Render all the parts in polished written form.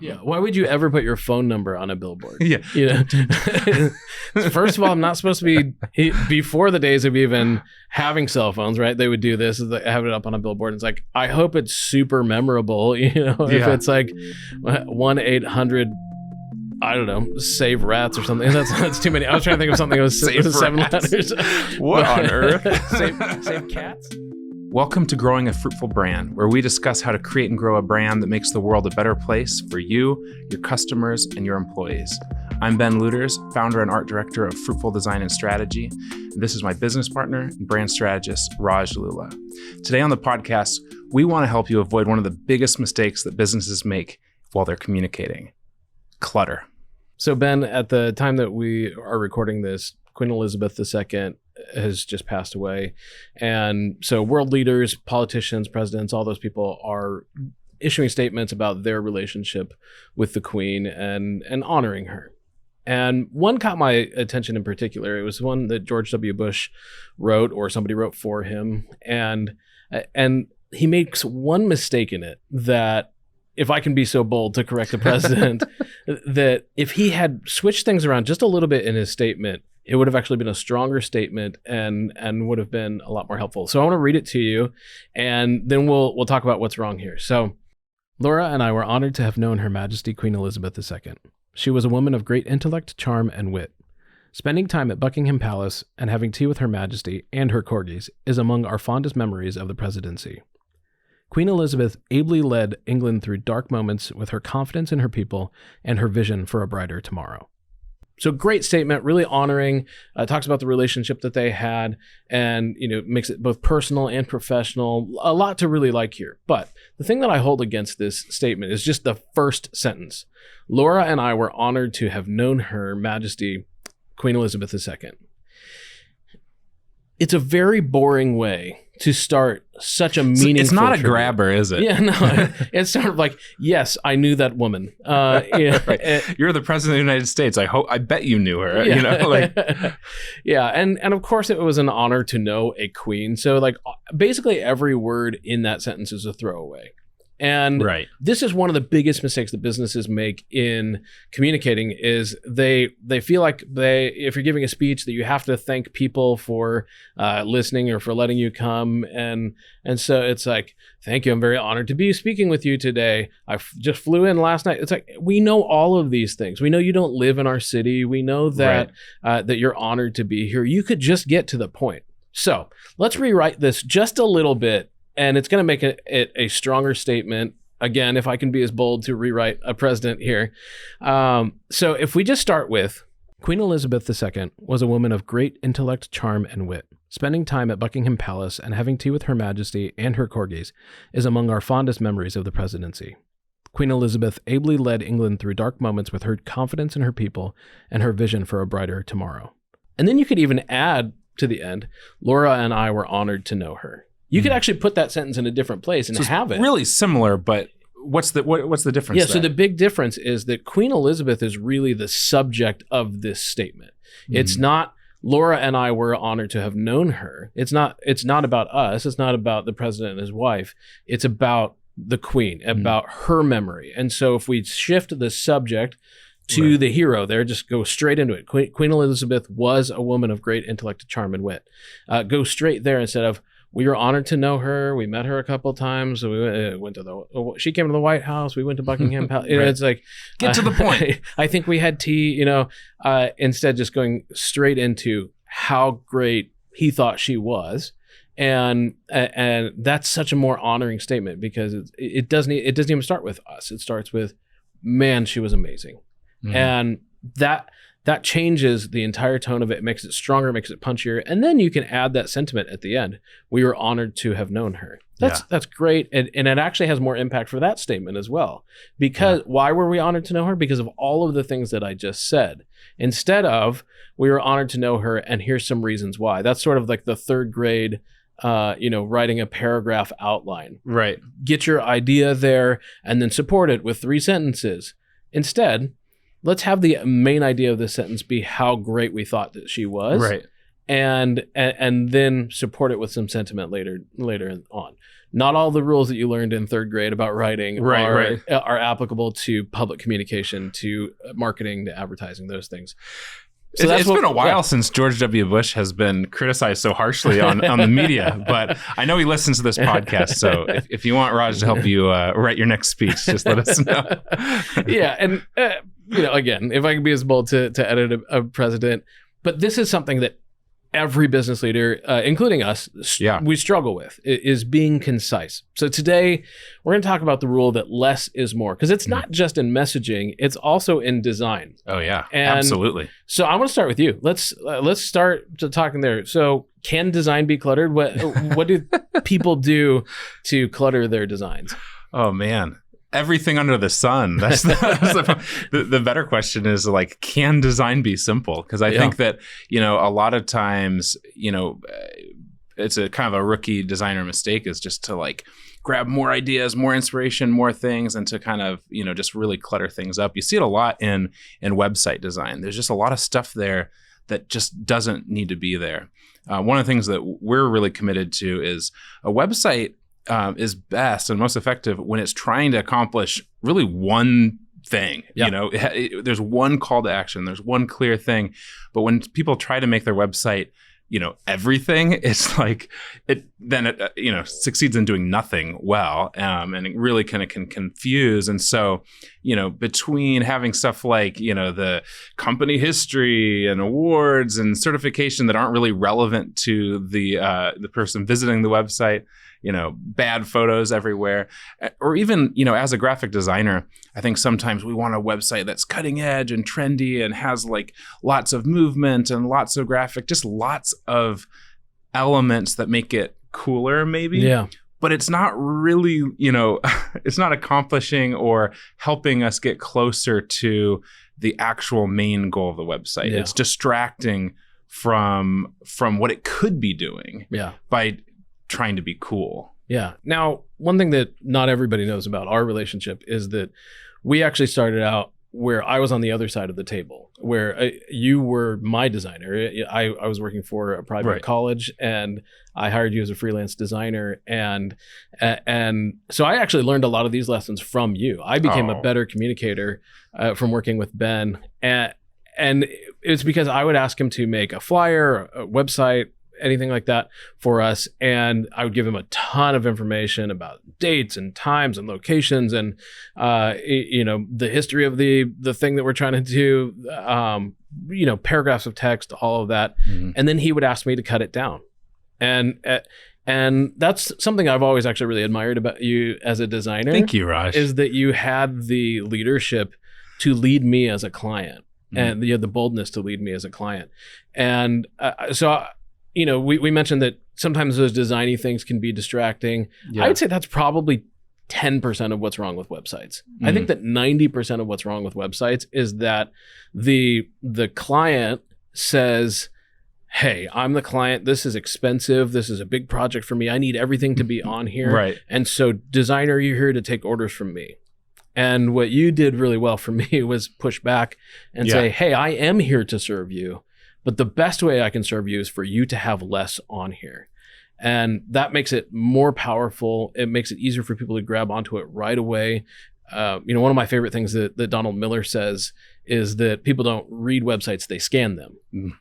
Yeah. Why would you ever put your phone number on a billboard? Yeah. You know, first of all, I'm not supposed to be before the days of even having cell phones, right? They would do this, is they have it up on a billboard. And it's like, I hope it's super memorable. You know, if it's like 1-800, I don't know, save rats or something. That's too many. I was trying to think of something that was Save 7 rats. letters. What on earth? Save cats? Welcome to Growing a Fruitful Brand, where we discuss how to create and grow a brand that makes the world a better place for you, your customers, and your employees. I'm Ben Luters, founder and art director of Fruitful Design and Strategy. And this is my business partner and brand strategist, Raj Lula. Today on the podcast, we want to help you avoid one of the biggest mistakes that businesses make while they're communicating: clutter. So Ben, at the time that we are recording this, Queen Elizabeth II has just passed away. And so world leaders, politicians, presidents, all those people are issuing statements about their relationship with the Queen and honoring her. And one caught my attention in particular. It was one that George W. Bush wrote, or somebody wrote for him. And he makes one mistake in it that, if I can be so bold to correct the president, that if he had switched things around just a little bit in his statement, it would have actually been a stronger statement and would have been a lot more helpful. So I want to read it to you, and then we'll talk about what's wrong here. So, Laura and I were honored to have known Her Majesty Queen Elizabeth II. She was a woman of great intellect, charm, and wit. Spending time at Buckingham Palace and having tea with Her Majesty and her corgis is among our fondest memories of the presidency. Queen Elizabeth ably led England through dark moments with her confidence in her people and her vision for a brighter tomorrow. So great statement, really honoring, talks about the relationship that they had, and makes it both personal and professional. A lot to really like here. But the thing that I hold against this statement is just the first sentence. Laura and I were honored to have known Her Majesty Queen Elizabeth II. It's a very boring way to start such a meaningful It's not a tribute. Grabber, is it? Yeah, no. It's sort of like, yes, I knew that woman. Right. You're the president of the United States. I bet you knew her. Yeah. Yeah, and of course it was an honor to know a queen. So like basically every word in that sentence is a throwaway. And Right. This is one of the biggest mistakes that businesses make in communicating is they feel like if you're giving a speech that you have to thank people for listening or for letting you come. And so it's like, thank you. I'm very honored to be speaking with you today. I just flew in last night. It's like, we know all of these things. We know you don't live in our city. We know that, that you're honored to be here. You could just get to the point. So let's rewrite this just a little bit. And it's going to make it a stronger statement. Again, if I can be as bold to rewrite a president here. So if we just start with, Queen Elizabeth II was a woman of great intellect, charm, and wit. Spending time at Buckingham Palace and having tea with Her Majesty and her corgis is among our fondest memories of the presidency. Queen Elizabeth ably led England through dark moments with her confidence in her people and her vision for a brighter tomorrow. And then you could even add to the end, Laura and I were honored to know her. You could actually put that sentence in a different place and have it. Really similar, but what's the difference? Yeah, so the big difference is that Queen Elizabeth is really the subject of this statement. It's not Laura and I were honored to have known her. It's not about us. It's not about the president and his wife. It's about the Queen, about her memory. And so if we shift the subject to the hero there, just go straight into it. Queen Elizabeth was a woman of great intellect, charm, and wit. Go straight there instead of, we were honored to know her. We met her a couple of times. We went to she came to the White House. We went to Buckingham Palace. Right. It's like, get to the point. I think we had tea. Instead, just going straight into how great he thought she was, and that's such a more honoring statement because it doesn't even start with us. It starts with, man, she was amazing, and that changes the entire tone of it. It makes it stronger, makes it punchier. And then you can add that sentiment at the end. We were honored to have known her. That's great. And it actually has more impact for that statement as well. Because why were we honored to know her? Because of all of the things that I just said. Instead of, we were honored to know her and here's some reasons why. That's sort of like the third grade, writing a paragraph outline. Right. Get your idea there and then support it with 3 sentences. Instead, let's have the main idea of this sentence be how great we thought that she was. Right. And then support it with some sentiment later on. not all the rules that you learned in third grade about writing Right. are applicable to public communication, to marketing, to advertising, those things. So it's been a while since George W. Bush has been criticized so harshly on the media, but I know he listens to this podcast. So if you want Raj to help you write your next speech, just let us know. Yeah. And, again, if I could be as bold to edit a president, but this is something that every business leader, including us, we struggle with, is being concise. So today, we're going to talk about the rule that less is more, because it's not just in messaging, it's also in design. Oh, yeah, and absolutely. So I want to start with you. Let's start talking there. So can design be cluttered? What do people do to clutter their designs? Oh, man. Everything under the sun. That's the better question is like, can design be simple? Because I think that, a lot of times, it's a kind of a rookie designer mistake is just to like grab more ideas, more inspiration, more things, and to kind of, just really clutter things up. You see it a lot in website design. There's just a lot of stuff there that just doesn't need to be there. One of the things that we're really committed to is a website is best and most effective when it's trying to accomplish really one thing. There's one call to action, there's one clear thing. But when people try to make their website, everything, it's like it succeeds in doing nothing well, and it really kind of can confuse. And so, between having stuff like the company history and awards and certification that aren't really relevant to the person visiting the website, bad photos everywhere, or even, as a graphic designer, I think sometimes we want a website that's cutting edge and trendy and has like lots of movement and lots of graphic, just lots of elements that make it cooler maybe. Yeah. But it's not really, it's not accomplishing or helping us get closer to the actual main goal of the website. Yeah. It's distracting from what it could be doing by trying to be cool. Yeah. Now, one thing that not everybody knows about our relationship is that we actually started out where I was on the other side of the table, where you were my designer. I was working for a private college, and I hired you as a freelance designer. And so I actually learned a lot of these lessons from you. I became a better communicator from working with Ben. And it's because I would ask him to make a flyer, a website, anything like that for us, and I would give him a ton of information about dates and times and locations and the history of the thing that we're trying to do, paragraphs of text, all of that. And then he would ask me to cut it down, and that's something I've always actually really admired about you as a designer. Thank you, Raj. Is that you had the leadership to lead me as a client, and you had the boldness to lead me as a client. And we mentioned that sometimes those designy things can be distracting. I would say that's probably 10% of what's wrong with websites. I think that 90% of what's wrong with websites is that the client says, hey, I'm the client. This is expensive. This is a big project for me. I need everything to be on here. Right. And so, designer, you're here to take orders from me. And what you did really well for me was push back and say, hey, I am here to serve you. But the best way I can serve you is for you to have less on here. And that makes it more powerful. It makes it easier for people to grab onto it right away. One of my favorite things that Donald Miller says is that people don't read websites, they scan them.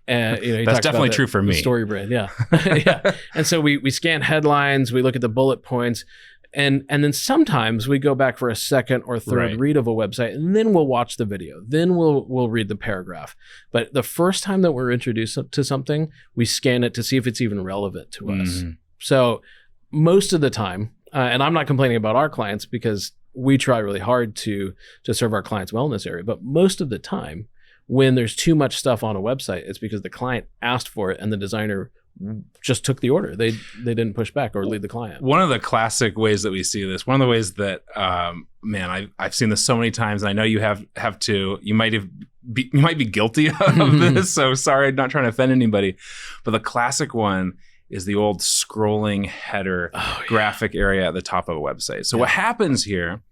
And that's definitely true for me. Story brand, yeah. And so we scan headlines, we look at the bullet points, and then sometimes we go back for a second or third read of a website, and then we'll watch the video. Then we'll read the paragraph. But the first time that we're introduced to something, we scan it to see if it's even relevant to us. So most of the time, and I'm not complaining about our clients because we try really hard to serve our clients well in this area, but most of the time when there's too much stuff on a website, it's because the client asked for it and the designer just took the order. They didn't push back or lead the client. One of the classic ways that we see this, one of the ways that, I've seen this so many times, and I know you have too. You might be guilty of this. So sorry, I'm not trying to offend anybody. But the classic one is the old scrolling header graphic area at the top of a website. So what happens here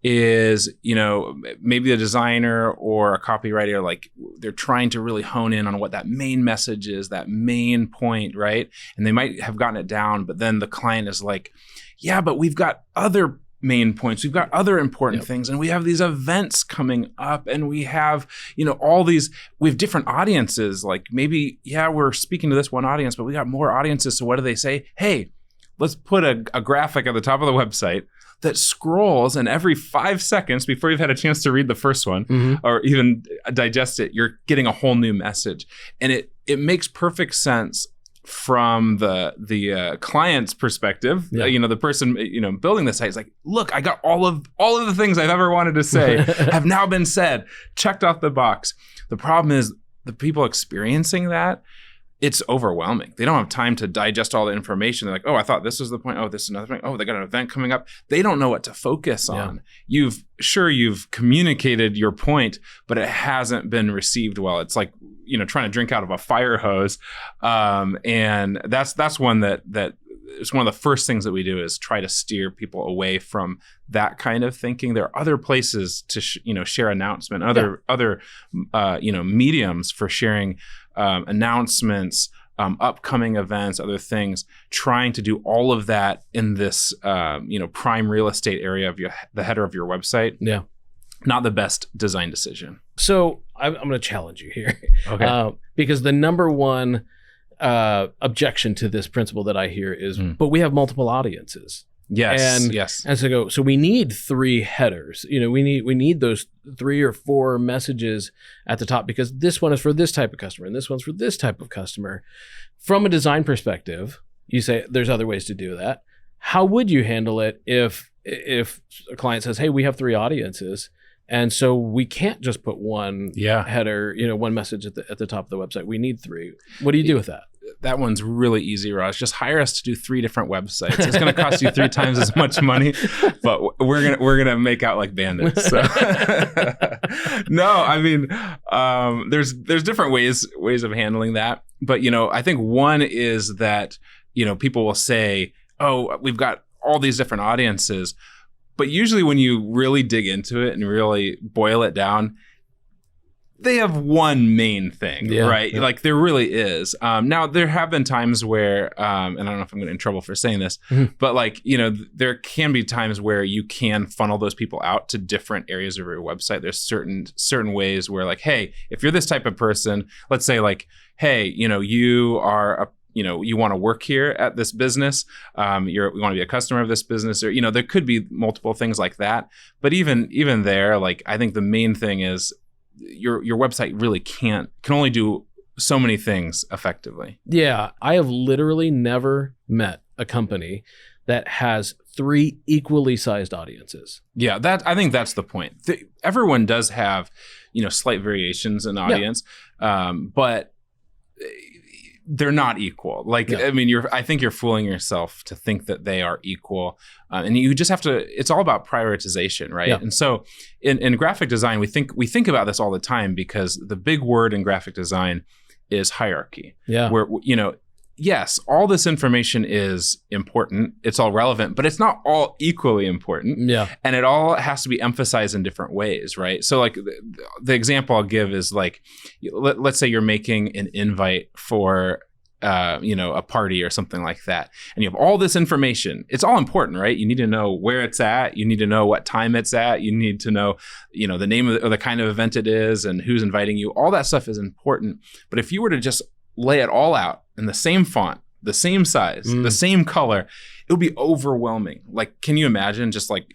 is, maybe the designer or a copywriter, like they're trying to really hone in on what that main message is, that main point, right? And they might have gotten it down, but then the client is like, yeah, but we've got other main points. We've got other important things, and we have these events coming up, and we have, we have different audiences. Like maybe, we're speaking to this one audience, but we got more audiences. So what do they say? Hey, let's put a graphic at the top of the website that scrolls, and every 5 seconds before you've had a chance to read the first one or even digest it, you're getting a whole new message. And it makes perfect sense from the client's perspective. The person building the site is like, look, I got all of the things I've ever wanted to say have now been said, checked off the box. The problem is the people experiencing that, it's overwhelming. They don't have time to digest all the information. They're like, oh, I thought this was the point. Oh, this is another point. Oh, they got an event coming up. They don't know what to focus on. You've communicated your point, but it hasn't been received well. It's like, trying to drink out of a fire hose. And that's one that it's one of the first things that we do is try to steer people away from that kind of thinking. There are other places to share announcement, other mediums for sharing announcements, upcoming events, other things. Trying to do all of that in this prime real estate area of the header of your website. Yeah, not the best design decision. So I'm going to challenge you here, okay? Because the number one objection to this principle that I hear is, but we have multiple audiences. Yes. And so we need 3 headers. We need those 3 or 4 messages at the top, because this one is for this type of customer and this one's for this type of customer. From a design perspective, you say there's other ways to do that. How would you handle it if a client says, hey, we have 3 audiences, and so we can't just put one header, one message at the top of the website. We need 3. What do you do with that? That one's really easy, Raj. Just hire us to do 3 different websites. It's going to cost you 3 times as much money, but we're gonna make out like bandits. So. No, I mean, there's different ways of handling that. But I think one is that people will say, oh, we've got all these different audiences, but usually when you really dig into it and really boil it down, they have one main thing, right? Yeah. Like there really is. Now there have been times where, and I don't know if I'm going to get in trouble for saying this, but there can be times where you can funnel those people out to different areas of your website. There's certain ways where like, hey, if you're this type of person, let's say like, hey, you are you want to work here at this business, you want to be a customer of this business, or there could be multiple things like that. But even there, like I think the main thing is, your website really can only do so many things effectively. Yeah, I have literally never met a company that has 3 equally sized audiences. Yeah, I think that's the point. Everyone does have, slight variations in audience, but they're not equal. Like, I mean, I think you're fooling yourself to think that they are equal. And you just have to, it's all about prioritization, right? Yeah. And so in graphic design, we think about this all the time, because the big word in graphic design is hierarchy. Yeah. Where, yes, all this information is important. It's all relevant, but it's not all equally important. Yeah. And it all has to be emphasized in different ways, right? So like the example I'll give is like, let's say you're making an invite for a party or something like that, and you have all this information. It's all important, right? You need to know where it's at. You need to know what time it's at. You need to know, the name of the kind of event it is and who's inviting you. All that stuff is important. But if you were to just lay it all out in the same font, the same size, the same color, it would be overwhelming. Like, can you imagine just like,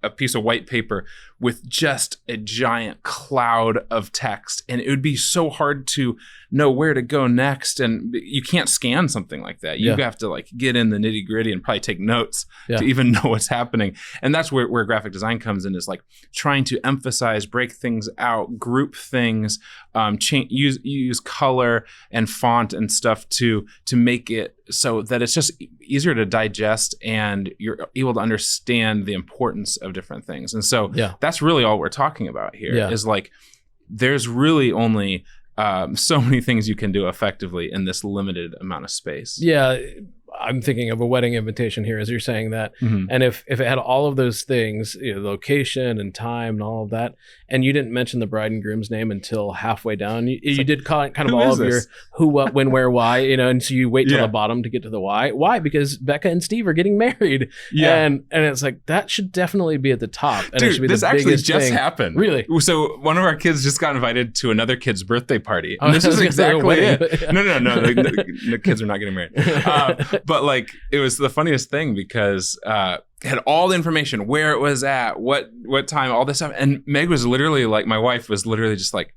a piece of white paper with just a giant cloud of text, and it would be so hard to know where to go next. And you can't scan something like that. You have to like get in the nitty gritty and probably take notes to even know what's happening. And that's where graphic design comes in, is like trying to emphasize, break things out, group things, use color and font and stuff to make it so that it's just easier to digest and you're able to understand the importance of different things. And so that's really all we're talking about here is like, there's really only so many things you can do effectively in this limited amount of space. Yeah. I'm thinking of a wedding invitation here as you're saying that. Mhm. And if it had all of those things, location and time and all of that, and you didn't mention the bride and groom's name until halfway down, you did call it kind of who all is of your this? who, what, when, where, why, and so you wait till Yeah. the bottom to get to the why. Why? Because Becca and Steve are getting married. Yeah. And it's like, that should definitely be at the top. And it should Dude, be this the actually biggest just thing. happened. Really? So one of our kids just got invited to another kid's birthday party. Oh, And this I was is gonna say a exactly wedding, it. but yeah. No. The kids are not getting married. But like, it was the funniest thing because it had all the information, where it was at, what time, all this stuff. And Meg was literally like, my wife was literally just like,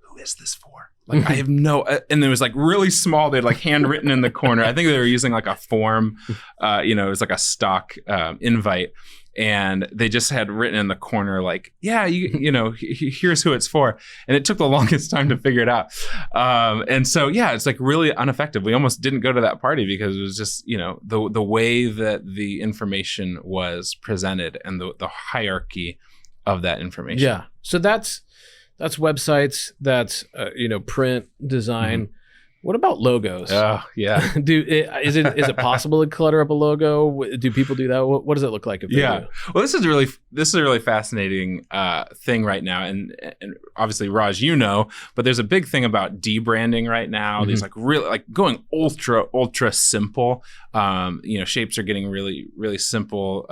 who is this for? Like, I have no, and it was like really small. They had like handwritten in the corner. I think they were using like a form, it was like a stock invite. And they just had written in the corner, like, yeah, here's who it's for. And it took the longest time to figure it out. And so, yeah, it's like really ineffective. We almost didn't go to that party because it was just, the way that the information was presented and the hierarchy of that information. Yeah. So that's websites, that's, print, design. Mm-hmm. What about logos? Oh, yeah. Is it possible to clutter up a logo? Do people do that? What does it look like if they do? Well, this is a really fascinating thing right now, and obviously, Raj, but there's a big thing about debranding right now. These like really like going ultra simple. Shapes are getting really really simple.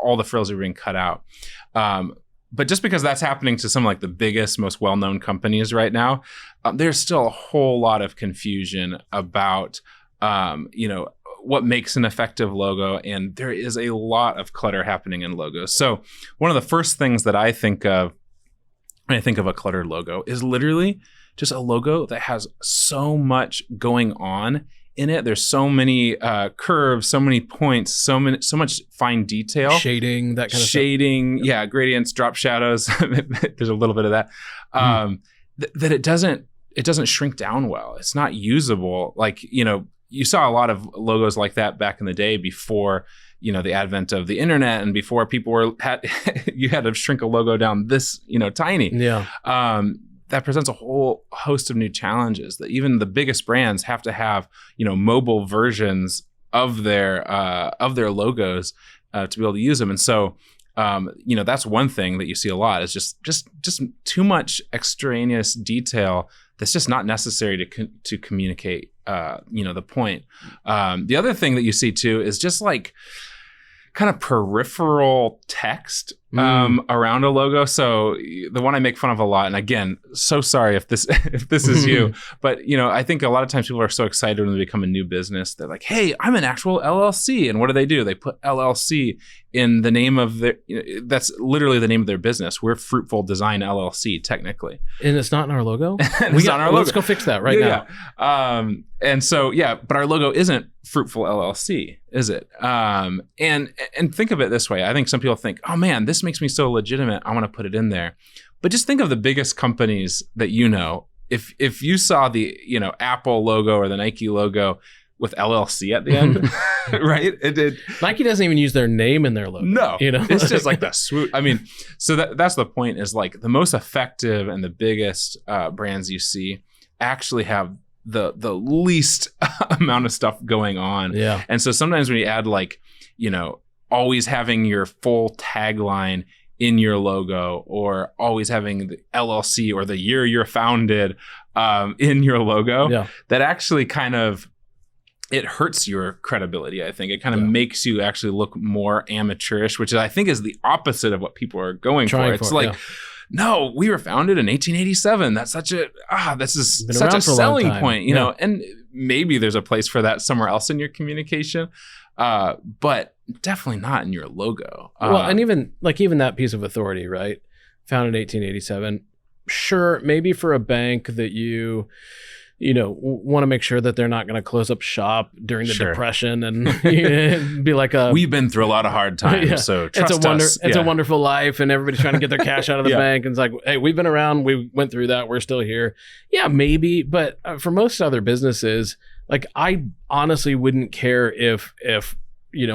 All the frills are being cut out. But just because that's happening to some like the biggest, most well-known companies right now, there's still a whole lot of confusion about, what makes an effective logo. And there is a lot of clutter happening in logos. So one of the first things that I think of when I think of a cluttered logo is literally just a logo that has so much going on in it. There's so many curves, so many points, so much fine detail, shading, that kind of shading, stuff. Gradients, drop shadows. There's a little bit of that. That it doesn't shrink down well. It's not usable. Like you saw a lot of logos like that back in the day before the advent of the internet and before people you had to shrink a logo down this tiny. Yeah. That presents a whole host of new challenges that even the biggest brands have to have, mobile versions of their logos to be able to use them. And so, that's one thing that you see a lot is just too much extraneous detail that's just not necessary to communicate, the point. The other thing that you see too is just like kind of peripheral text around a logo. So the one I make fun of a lot, and again, so sorry if this is you, but I think a lot of times people are so excited when they become a new business. They're like, "Hey, I'm an actual LLC," and what do? They put LLC in the name of their. That's literally the name of their business. We're Fruitful Design LLC, technically, and it's not in our logo. It's not in our logo. Let's go fix that right now. Yeah. And so but our logo isn't Fruitful LLC, is it? And think of it this way. I think some people think, "Oh man, this makes me so legitimate. I want to put it in there." But just think of the biggest companies that If you saw the Apple logo or the Nike logo with LLC at the end, right? It did. Nike doesn't even use their name in their logo. No, it's just like the swoop. I mean, so that's the point. Is like the most effective and the biggest brands you see actually have the least amount of stuff going on. Yeah. And so sometimes when you add always having your full tagline in your logo, or always having the LLC or the year you're founded in your logo, that actually kind of, it hurts your credibility. I think it kind of makes you actually look more amateurish, which I think is the opposite of what people are going for. It's like, no, we were founded in 1887. That's such a selling point, and maybe there's a place for that somewhere else in your communication. But definitely not in your logo. Well, and even that piece of authority, right? Founded in 1887. Sure, maybe for a bank that you want to make sure that they're not going to close up shop during the Depression and be like we've been through a lot of hard times, so trust us. It's a wonderful life, and everybody's trying to get their cash out of the bank, and it's like, hey, we've been around, we went through that, we're still here. Yeah, maybe, but for most other businesses, like I honestly wouldn't care if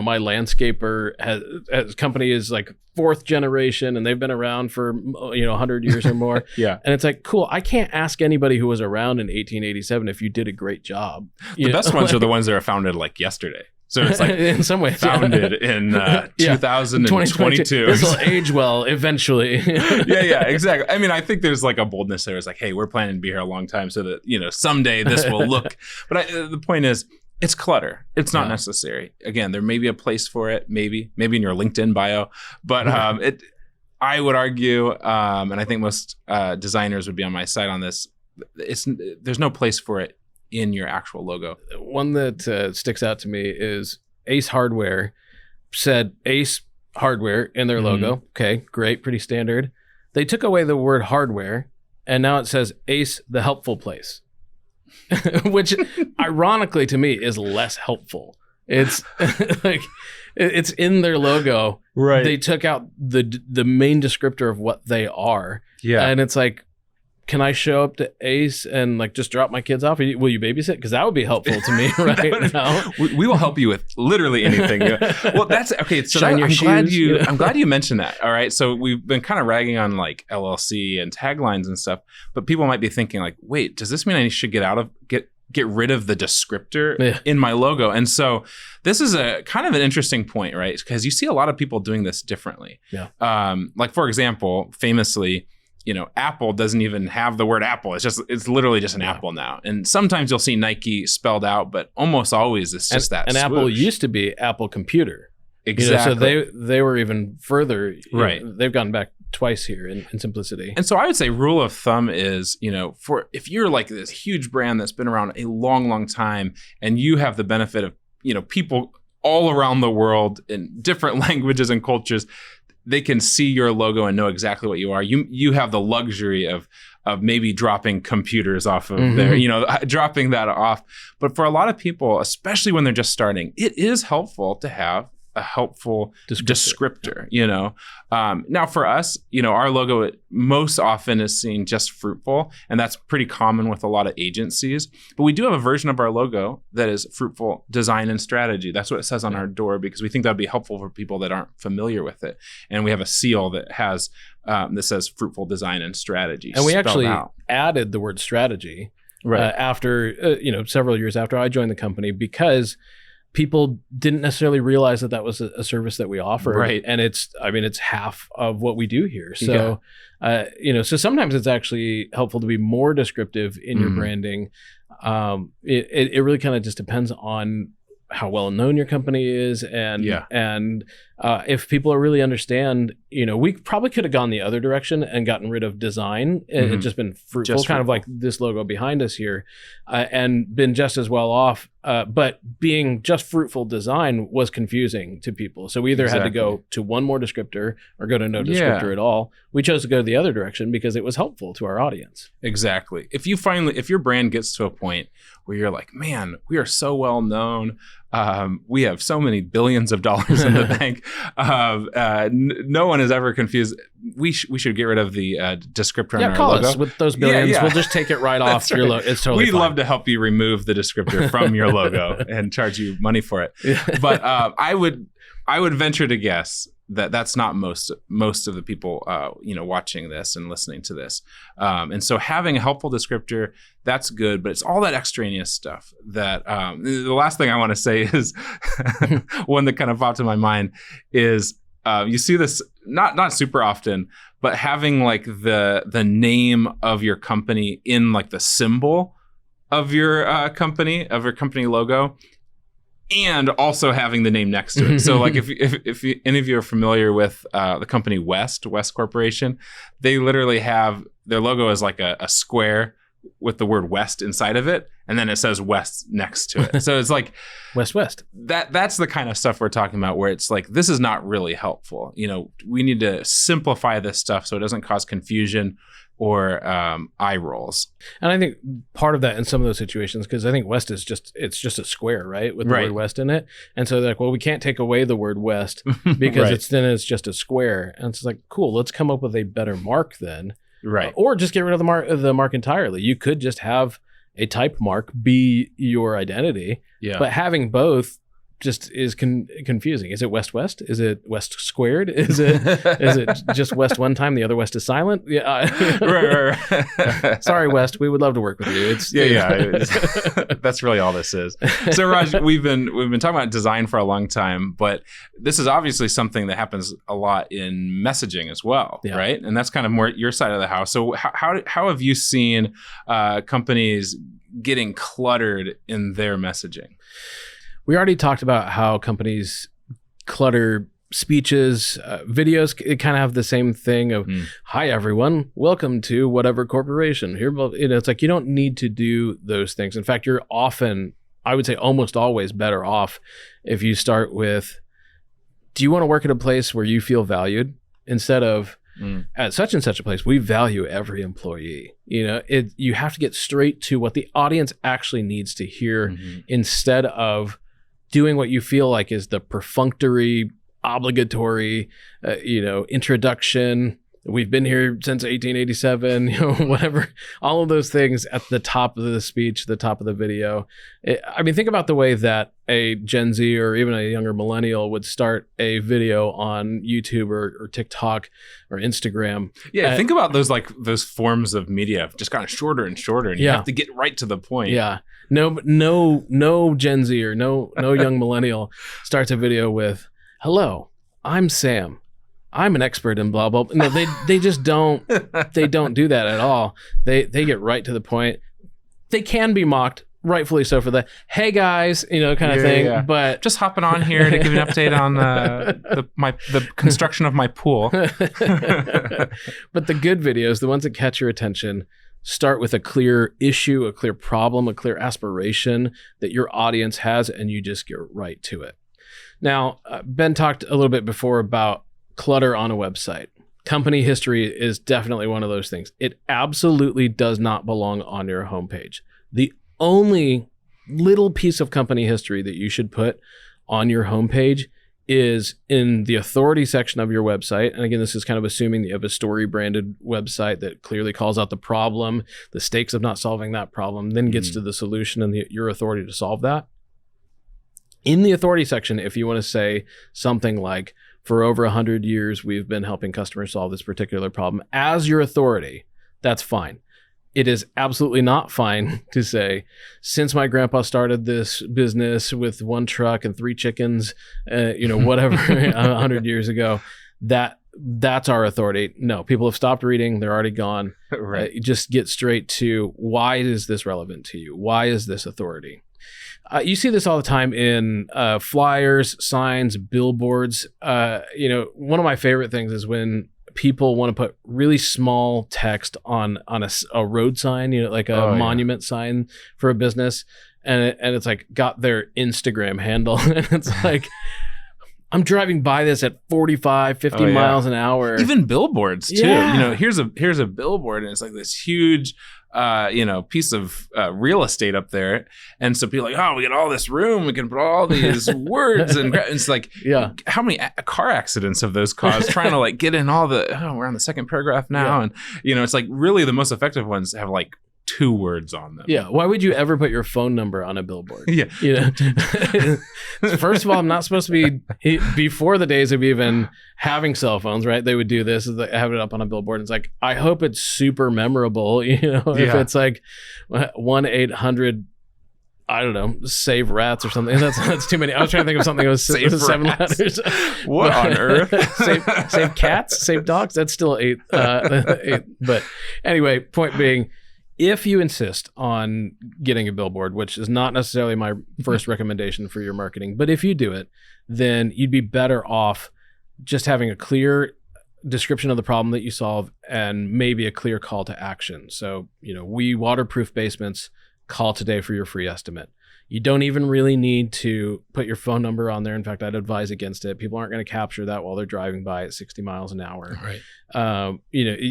my landscaper has company is like 4th generation and they've been around for 100 years or more. Yeah. And it's like, cool, I can't ask anybody who was around in 1887 if you did a great job. The best ones are the ones that are founded like yesterday. So it's like in some ways founded in 2022. This will age well eventually. yeah, exactly. I mean, I think there's like a boldness there. It's like, hey, we're planning to be here a long time so that, someday this will look. But the point is, it's clutter. It's not necessary. Again, there may be a place for it, maybe in your LinkedIn bio. But I would argue, and I think most designers would be on my side on this, there's no place for it in your actual logo. One that sticks out to me is Ace Hardware said Ace Hardware in their logo. Okay, great, pretty standard. They took away the word hardware, and now it says Ace, the helpful place, which ironically to me is less helpful. It's like it's in their logo. Right. They took out the main descriptor of what they are. Yeah. And it's like, can I show up to Ace and like just drop my kids off? Will you babysit? Because that would be helpful to me right now. We will help you with literally anything. Well, that's okay. So Shine your shoes, I'm glad you mentioned that. All right. So we've been kind of ragging on like LLC and taglines and stuff, but people might be thinking like, wait, does this mean I should get rid of the descriptor in my logo? And so this is a kind of an interesting point, right? Because you see a lot of people doing this differently. Yeah. Like for example, famously, Apple doesn't even have the word Apple. It's literally just an Apple now. And sometimes you'll see Nike spelled out, but almost always it's just that. And swoosh. Apple used to be Apple Computer. Exactly. So they were even further. Right. They've gone back twice here in simplicity. And so I would say rule of thumb is, for if you're like this huge brand that's been around a long, long time, and you have the benefit of, people all around the world in different languages and cultures, they can see your logo and know exactly what you are. You have the luxury of maybe dropping computers off of there, dropping that off. But for a lot of people, especially when they're just starting, it is helpful to have a helpful descriptor. Now for us, our logo most often is seen just Fruitful, and that's pretty common with a lot of agencies. But we do have a version of our logo that is Fruitful Design and Strategy. That's what it says on our door, because we think that'd be helpful for people that aren't familiar with it. And we have a seal that has that says Fruitful Design and Strategy. And we actually added the word strategy after several years after I joined the company, because people didn't necessarily realize that was a service that we offered. Right. And it's half of what we do here. So, so sometimes it's actually helpful to be more descriptive in your branding. It really kind of just depends on how well known your company is, and if people really understand, we probably could have gone the other direction and gotten rid of design and just been Fruitful, kind of like this logo behind us here, and been just as well off. But being just Fruitful Design was confusing to people. So we either had to go to one more descriptor or go to no descriptor at all. We chose to go the other direction because it was helpful to our audience. Exactly. If your brand gets to a point where you're like, man, we are so well known, we have so many billions of dollars in the bank, no one is ever confused. We should get rid of the descriptor on our call logo. Us with those billions. We'll just take it right off your logo. It's totally We'd love to help you remove the descriptor from your logo and charge you money for it. But I would venture to guess that that's not most of the people watching this and listening to this. And so having a helpful descriptor, that's good, but it's all that extraneous stuff that the last thing I want to say is one that kind of popped in my mind is you see this not super often, but having like the name of your company in like the symbol of your company logo, and also having the name next to it. So like if any of you are familiar with the company West Corporation, they literally have their logo is like a square with the word West inside of it, and then it says West next to it. So it's like West. That's the kind of stuff we're talking about, where it's like, this is not really helpful. We need to simplify this stuff so it doesn't cause confusion or eye rolls. And I think part of that in some of those situations, because I think West is just a square, right? With the word West in it. And so they're like, well, we can't take away the word West because it's just a square. And it's like, cool, let's come up with a better mark then. Right. Or just get rid of the mark entirely. You could just have a type mark be your identity. Yeah. But having both just is confusing. Is it West? Is it West squared? Is it just West one time, the other West is silent? Yeah. Right. Sorry, West. We would love to work with you. That's really all this is. So Raj, we've been talking about design for a long time, but this is obviously something that happens a lot in messaging as well, right? And that's kind of more your side of the house. So how have you seen companies getting cluttered in their messaging? We already talked about how companies clutter speeches, videos. It kind of have the same thing of, hi, everyone, welcome to whatever corporation. Here, it's like you don't need to do those things. In fact, you're often, I would say almost always better off if you start with, do you want to work at a place where you feel valued? Instead of, at such and such a place, we value every employee. You have to get straight to what the audience actually needs to hear instead of doing what you feel like is the perfunctory, obligatory, introduction. We've been here since 1887, whatever, all of those things at the top of the speech, the top of the video. Think about the way that a Gen Z or even a younger millennial would start a video on YouTube or TikTok or Instagram. Yeah, think about those forms of media just kind of shorter and shorter, and you have to get right to the point. Yeah. No Gen Z or no young millennial starts a video with, hello, I'm Sam. I'm an expert in blah, blah. No, they just don't, they don't do that at all. They get right to the point. They can be mocked, rightfully so, for the, hey guys, kind of thing. Yeah. But just hopping on here to give an update on the construction of my pool. But the good videos, the ones that catch your attention, start with a clear issue, a clear problem, a clear aspiration that your audience has, and you just get right to it. Now, Ben talked a little bit before about clutter on a website. Company history is definitely one of those things. It absolutely does not belong on your homepage. The only little piece of company history that you should put on your homepage is in the authority section of your website. And again, this is kind of assuming that you have a story branded website that clearly calls out the problem, the stakes of not solving that problem, then gets to the solution and your authority to solve that. In the authority section, if you want to say something like, for over 100 years, we've been helping customers solve this particular problem as your authority, that's fine. It is absolutely not fine to say, since my grandpa started this business with 1 truck and 3 chickens, whatever, 100 years ago, that's our authority. No, people have stopped reading. They're already gone. Right. Just get straight to, why is this relevant to you? Why is this authority? You see this all the time in flyers, signs, billboards. One of my favorite things is when people want to put really small text on a road sign, like a monument sign for a business, and it's like got their Instagram handle, and it's like, I'm driving by this at 45, 50 miles an hour. Even billboards too. Yeah. Here's a billboard, and it's like this huge piece of real estate up there, and so people are like, oh, we got all this room, we can put all these words, and it's like, how many car accidents have those caused trying to like get in all the, we're on the second paragraph now, and it's like really the most effective ones have like 2 words on them. Yeah. Why would you ever put your phone number on a billboard? Yeah. First of all, I'm not supposed to be, before the days of even having cell phones, right? They would do this, have it up on a billboard. And it's like, I hope it's super memorable, if it's like 1-800, I don't know, save rats or something. That's too many. I was trying to think of something that was 7 letters. What on earth? save cats, save dogs. That's still 8. But anyway, point being, if you insist on getting a billboard, which is not necessarily my first recommendation for your marketing, but if you do it, then you'd be better off just having a clear description of the problem that you solve and maybe a clear call to action. So, we waterproof basements, call today for your free estimate. You don't even really need to put your phone number on there. In fact, I'd advise against it. People aren't going to capture that while they're driving by at 60 miles an hour. Right.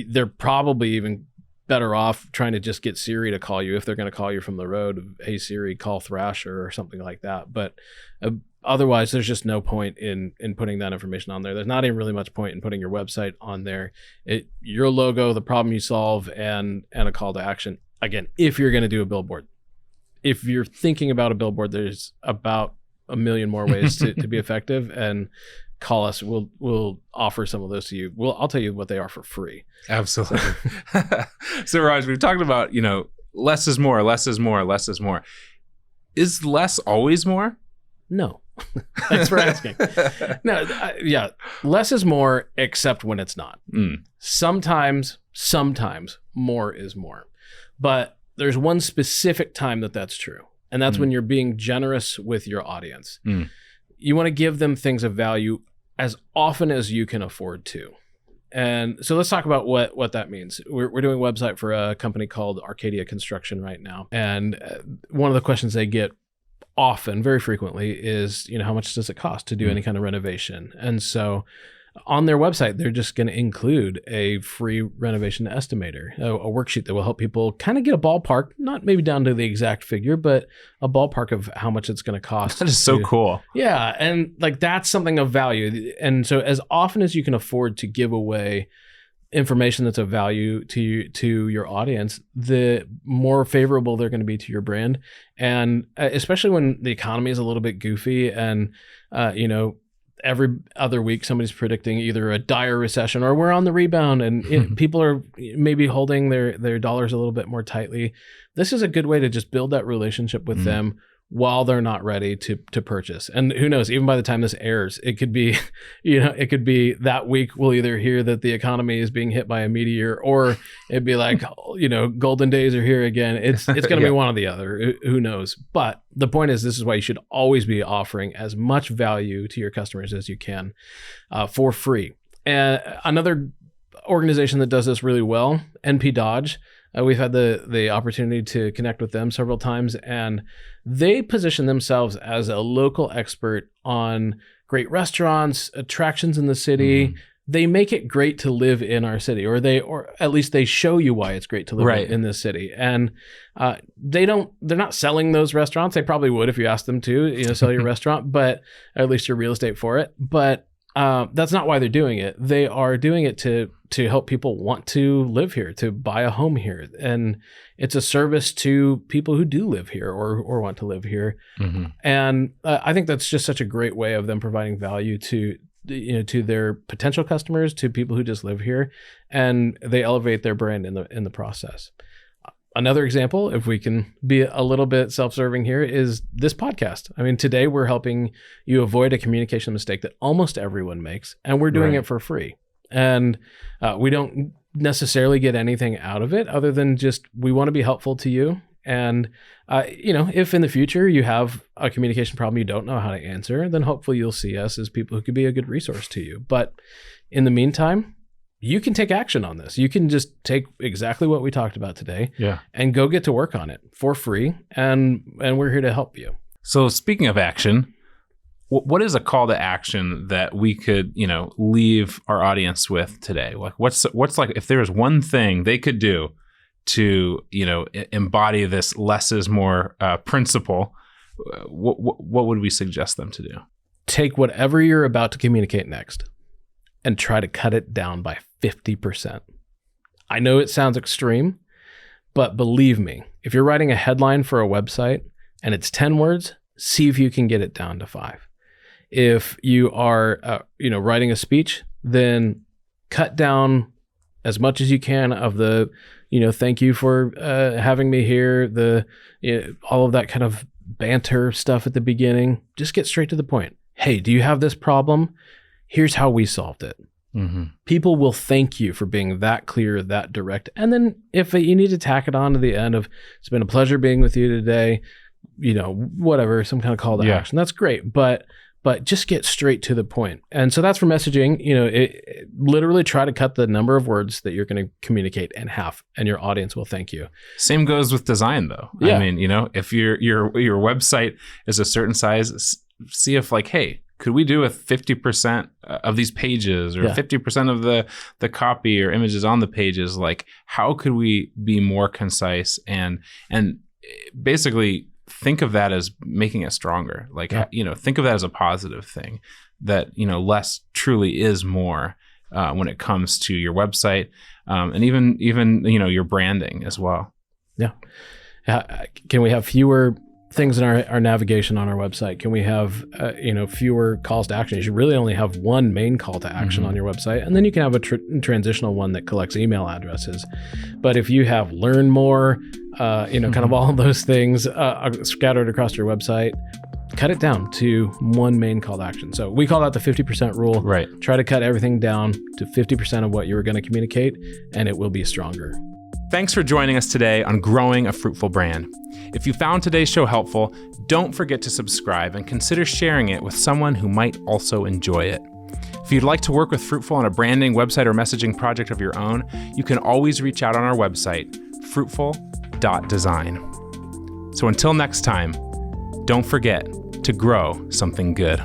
They're probably even better off trying to just get Siri to call you if they're going to call you from the road. Hey Siri, call Thrasher or something like that. But otherwise, there's just no point in putting that information on there. There's not even really much point in putting your website on there. Your logo, the problem you solve, and a call to action. Again, if you're going to do a billboard. If you're thinking about a billboard, there's about a million more ways to be effective, and call us. We'll offer some of those to you. I'll tell you what they are for free. Absolutely. So Raj, we've talked about, less is more, less is more, less is more. Is less always more? No. Thanks for asking. No, less is more, except when it's not. Sometimes more is more. But there's one specific time that's true, and that's when you're being generous with your audience. You want to give them things of value as often as you can afford to. And so let's talk about what that means. We're doing a website for a company called Arcadia Construction right now. And one of the questions they get often, very frequently, is, how much does it cost to do any kind of renovation? And so on their website, they're just going to include a free renovation estimator, a worksheet that will help people kind of get a ballpark, not maybe down to the exact figure, but a ballpark of how much it's going to cost. That is so cool. Yeah. And that's something of value. And so as often as you can afford to give away information that's of value to your audience, the more favorable they're going to be to your brand. And especially when the economy is a little bit goofy and, every other week somebody's predicting either a dire recession or we're on the rebound, and people are maybe holding their dollars a little bit more tightly. This is a good way to just build that relationship with them while they're not ready to purchase. And who knows, even by the time this airs, it could be, it could be that week we'll either hear that the economy is being hit by a meteor, or it'd be like, golden days are here again. It's going to be one or the other. Who knows? But the point is, this is why you should always be offering as much value to your customers as you can for free. And another organization that does this really well, NP Dodge, we've had the opportunity to connect with them several times, and they position themselves as a local expert on great restaurants, attractions in the city. They make it great to live in our city, or at least they show you why it's great to live in this city. And they're not selling those restaurants. They probably would if you asked them to, sell your restaurant, but at least your real estate for it. But that's not why they're doing it. They are doing it to help people want to live here, to buy a home here. And it's a service to people who do live here or want to live here. And I think that's just such a great way of them providing value to their potential customers, to people who just live here, and they elevate their brand in the process. Another example, if we can be a little bit self-serving here, is this podcast. I mean, today we're helping you avoid a communication mistake that almost everyone makes, and we're doing it for free. And we don't necessarily get anything out of it other than just we want to be helpful to you. And, if in the future you have a communication problem you don't know how to answer, then hopefully you'll see us as people who could be a good resource to you. But in the meantime, you can take action on this. You can just take exactly what we talked about today and go get to work on it for free. And we're here to help you. So speaking of action, what is a call to action that we could, leave our audience with today? Like what's like, if there's one thing they could do to, embody this less is more principle, what would we suggest them to do? Take whatever you're about to communicate next and try to cut it down by 50%. I know it sounds extreme, but believe me, if you're writing a headline for a website and it's 10 words, see if you can get it down to 5. If you are, writing a speech, then cut down as much as you can of the, thank you for having me here, all of that kind of banter stuff at the beginning. Just get straight to the point. Hey, do you have this problem? Here's how we solved it. People will thank you for being that clear, that direct. And then if you need to tack it on to the end of, it's been a pleasure being with you today, whatever, some kind of call to action, that's great. But just get straight to the point. And so that's for messaging. Literally try to cut the number of words that you're going to communicate in half, and your audience will thank you. Same goes with design, though. Yeah. I mean, if your website is a certain size, see if hey, could we do a 50% of these pages, or 50% of the copy or images on the pages? Like, how could we be more concise and basically think of that as making it stronger? Think of that as a positive thing, that, less truly is more when it comes to your website, and even your branding as well. Yeah. Can we have fewer things in our navigation on our website? Can we have fewer calls to action? You should really only have one main call to action on your website, and then you can have a transitional one that collects email addresses. But if you have learn more, kind of all of those things scattered across your website, cut it down to one main call to action. So we call that the 50% rule. Right. Try to cut everything down to 50% of what you were going to communicate, and it will be stronger. Thanks for joining us today on Growing a Fruitful Brand. If you found today's show helpful, don't forget to subscribe and consider sharing it with someone who might also enjoy it. If you'd like to work with Fruitful on a branding, website, or messaging project of your own, you can always reach out on our website, fruitful.design. So until next time, don't forget to grow something good.